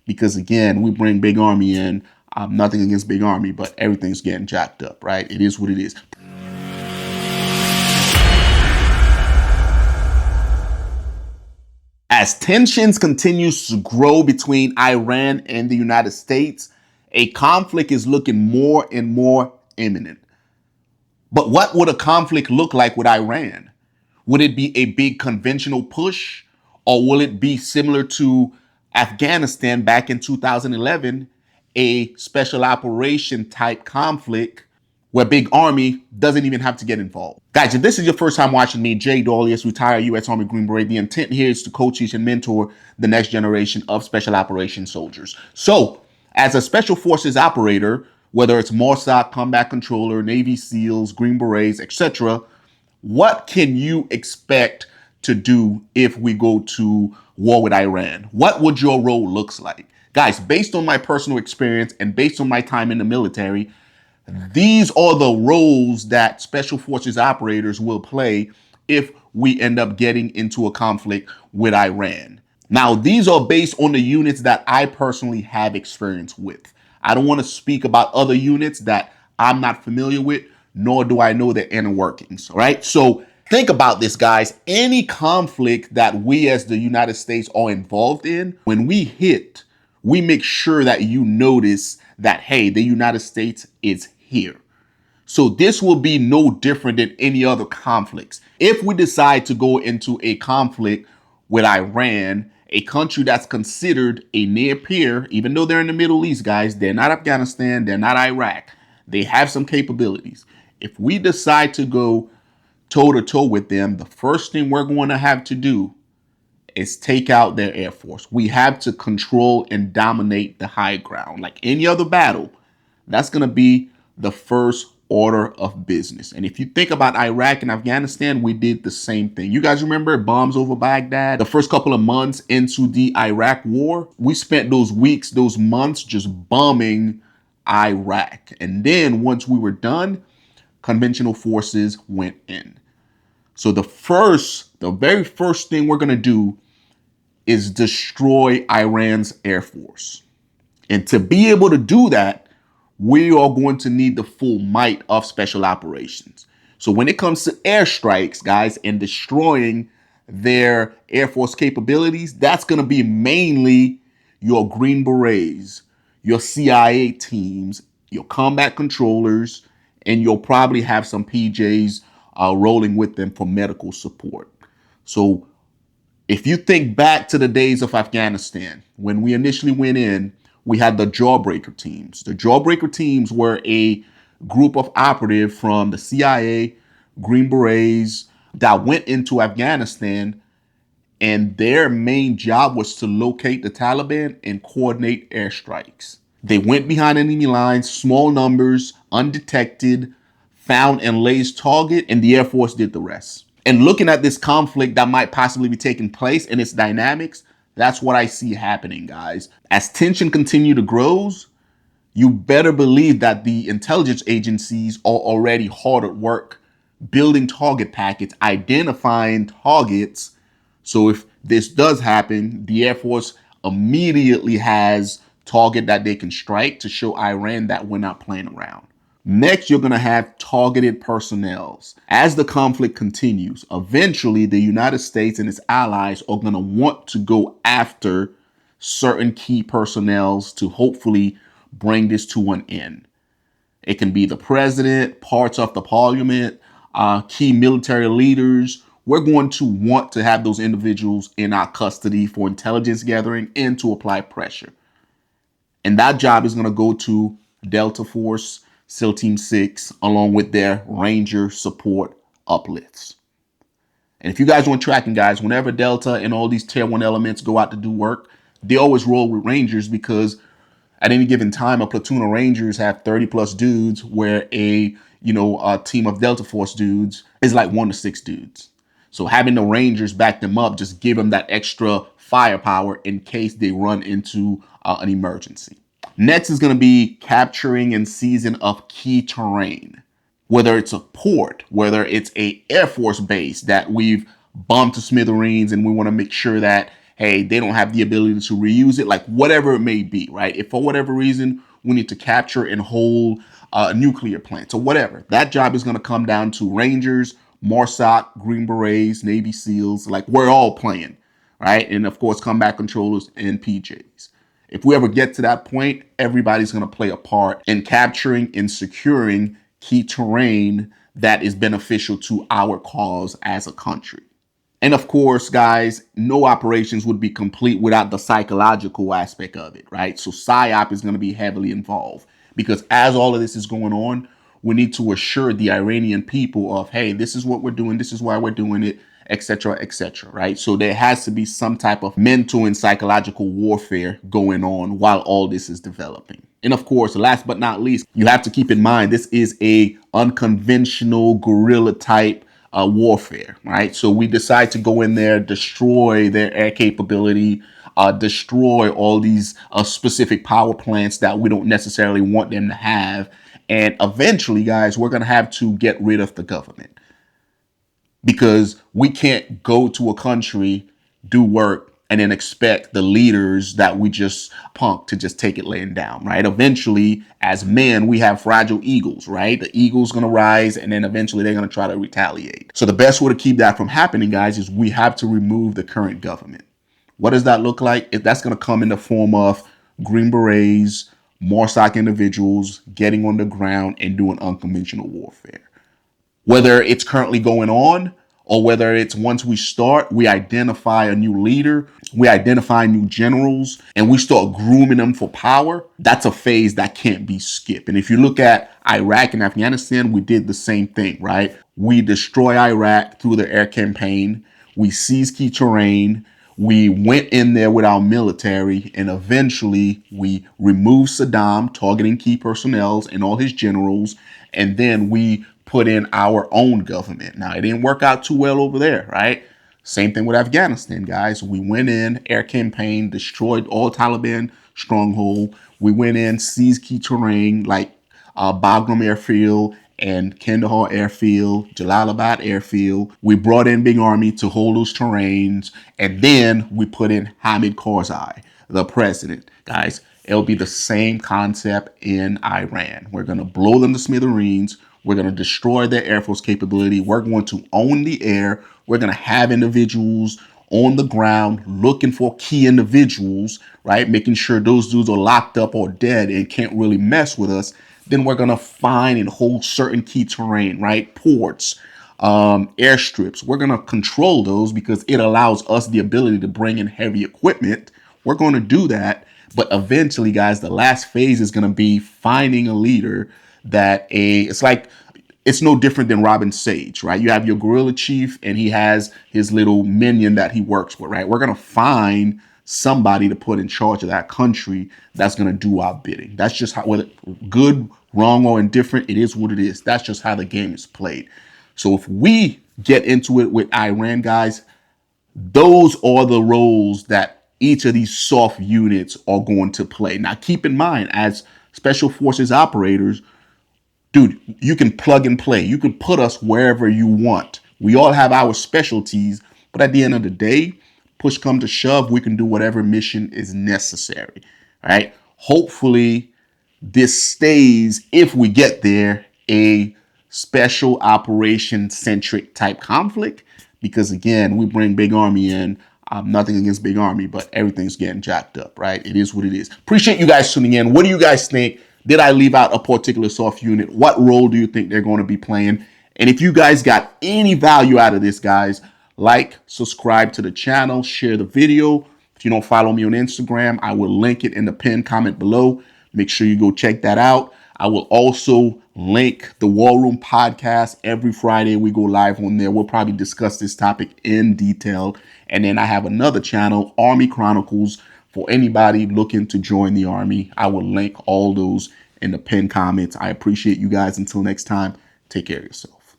because again, we bring Big Army in. Nothing against Big Army, but everything's getting jacked up, right? It is what it is. As tensions continues to grow between Iran and the United States, a conflict is looking more and more imminent. But what would a conflict look like with Iran? Would it be a big conventional push, or will it be similar to Afghanistan back in 2011, a special operation type conflict where Big Army doesn't even have to get involved? Guys, if this is your first time watching me, Jay Dolius, retired U.S. Army Green Beret, the intent here is to coach, teach, and mentor the next generation of special operations soldiers. So, as a special forces operator, whether it's MOSOC, combat controller, Navy SEALs, Green Berets, etc., what can you expect to do if we go to war with Iran? What would your role look like? Guys, based on my personal experience and based on my time in the military, these are the roles that special forces operators will play if we end up getting into a conflict with Iran. Now, these are based on the units that I personally have experience with. I don't want to speak about other units that I'm not familiar with, nor do I know their inner workings, all right? So think about this, guys. Any conflict that we as the United States are involved in, when we hit, we make sure that you notice that, hey, the United States is here. So this will be no different than any other conflicts. If we decide to go into a conflict with Iran, a country that's considered a near peer, even though they're in the Middle East, guys, they're not Afghanistan, they're not Iraq. They have some capabilities. If we decide to go toe-to-toe with them, the first thing we're going to have to do is take out their Air Force. We have to control and dominate the high ground. Like any other battle, that's going to be the first order of business. And if you think about Iraq and Afghanistan, we did the same thing. You guys remember bombs over Baghdad? The first couple of months into the Iraq war, we spent those weeks, those months just bombing Iraq. And then once we were done, conventional forces went in. So the very first thing we're going to do is destroy Iran's Air Force. And to be able to do that, we are going to need the full might of special operations. So when it comes to airstrikes, guys, and destroying their Air Force capabilities, that's going to be mainly your Green Berets, your CIA teams, your combat controllers, and you'll probably have some PJs rolling with them for medical support. So if you think back to the days of Afghanistan, when we initially went in, we had the Jawbreaker teams. The Jawbreaker teams were a group of operatives from the CIA, Green Berets that went into Afghanistan, and their main job was to locate the Taliban and coordinate airstrikes. They went behind enemy lines, small numbers, undetected, found and lased target, and the Air Force did the rest. And looking at this conflict that might possibly be taking place and its dynamics, that's what I see happening, guys. As tension continue to grows, you better believe that the intelligence agencies are already hard at work building target packets, identifying targets. So if this does happen, the Air Force immediately has target that they can strike to show Iran that we're not playing around. Next, you're going to have targeted personnels. As the conflict continues, eventually the United States and its allies are going to want to go after certain key personnels to hopefully bring this to an end. It can be the president, parts of the parliament, key military leaders. We're going to want to have those individuals in our custody for intelligence gathering and to apply pressure. And that job is going to go to Delta Force, SEAL Team 6, along with their Ranger support uplifts. And if you guys weren't tracking, guys, whenever Delta and all these Tier 1 elements go out to do work, they always roll with Rangers because at any given time, a platoon of Rangers have 30 plus dudes, where a team of Delta Force dudes is like 1 to 6 dudes. So having the Rangers back them up, just give them that extra firepower in case they run into an emergency. Next is going to be capturing and seizing of key terrain, whether it's a port, whether it's a Air Force base that we've bombed to smithereens and we want to make sure that, hey, they don't have the ability to reuse it, like whatever it may be, right? If for whatever reason we need to capture and hold nuclear plants or whatever, that job is going to come down to Rangers, MARSOC, Green Berets, Navy SEALs, like we're all playing, right? And of course, combat controllers and PJs. If we ever get to that point, everybody's going to play a part in capturing and securing key terrain that is beneficial to our cause as a country. And of course, guys, no operations would be complete without the psychological aspect of it, right? So PSYOP is going to be heavily involved because as all of this is going on, we need to assure the Iranian people of, hey, this is what we're doing, this is why we're doing it, etc., etc., right? So there has to be some type of mental and psychological warfare going on while all this is developing. And of course, last but not least, you have to keep in mind this is a unconventional guerrilla type warfare, right? So we decide to go in there, destroy their air capability, destroy all these specific power plants that we don't necessarily want them to have. And eventually, guys, we're going to have to get rid of the government because we can't go to a country, do work, and then expect the leaders that we just punked to just take it laying down, right? Eventually, as men, we have fragile eagles, right? The eagle's going to rise, and then eventually they're going to try to retaliate. So the best way to keep that from happening, guys, is we have to remove the current government. What does that look like? That's going to come in the form of Green Berets, MARSOC individuals getting on the ground and doing unconventional warfare. Whether it's currently going on or whether it's once we start, we identify a new leader, we identify new generals, and we start grooming them for power, that's a phase that can't be skipped. And if you look at Iraq and Afghanistan, we did the same thing, right? We destroy Iraq through the air campaign. We seize key terrain. We went in there with our military, and eventually we removed Saddam, targeting key personnel and all his generals, and then we put in our own government. Now, it didn't work out too well over there, right? Same thing with Afghanistan, guys. We went in, air campaign, destroyed all Taliban stronghold. We went in, seized key terrain like Bagram Airfield and Kandahar Airfield, Jalalabad Airfield. We brought in big army to hold those terrains, and then we put in Hamid Karzai, the president. Guys, it'll be the same concept in Iran. We're going to blow them to smithereens. We're going to destroy their Air Force capability. We're going to own the air. We're going to have individuals on the ground looking for key individuals, right? Making sure those dudes are locked up or dead and can't really mess with us. Then we're going to find and hold certain key terrain, right? Ports, airstrips. We're going to control those because it allows us the ability to bring in heavy equipment. We're going to do that. But eventually, guys, the last phase is going to be finding a leader that it's no different than Robin Sage, right? You have your guerrilla chief and he has his little minion that he works with, right? We're going to find somebody to put in charge of that country that's going to do our bidding. That's just how, whether good, wrong, or indifferent, it is what it is. That's just how the game is played. So if we get into it with Iran, guys, those are the roles that each of these soft units are going to play. Now, keep in mind, as special forces operators, dude, you can plug and play. You can put us wherever you want. We all have our specialties, but at the end of the day, push come to shove, we can do whatever mission is necessary, right? Hopefully, this stays, if we get there, a special operation centric type conflict, because again, we bring big army in. Nothing against big army, but everything's getting jacked up, right? It is what it is. Appreciate you guys tuning in. What do you guys think? Did I leave out a particular soft unit? What role do you think they're going to be playing? And if you guys got any value out of this, guys, like, subscribe to the channel, share the video. If you don't follow me on Instagram, I will link it in the pinned comment below. Make sure you go check that out. I will also link the War Room podcast. Every Friday we go live on there. We'll probably discuss this topic in detail. And then I have another channel, Army Chronicles, for anybody looking to join the Army. I will link all those in the pinned comments. I appreciate you guys. Until next time, take care of yourself.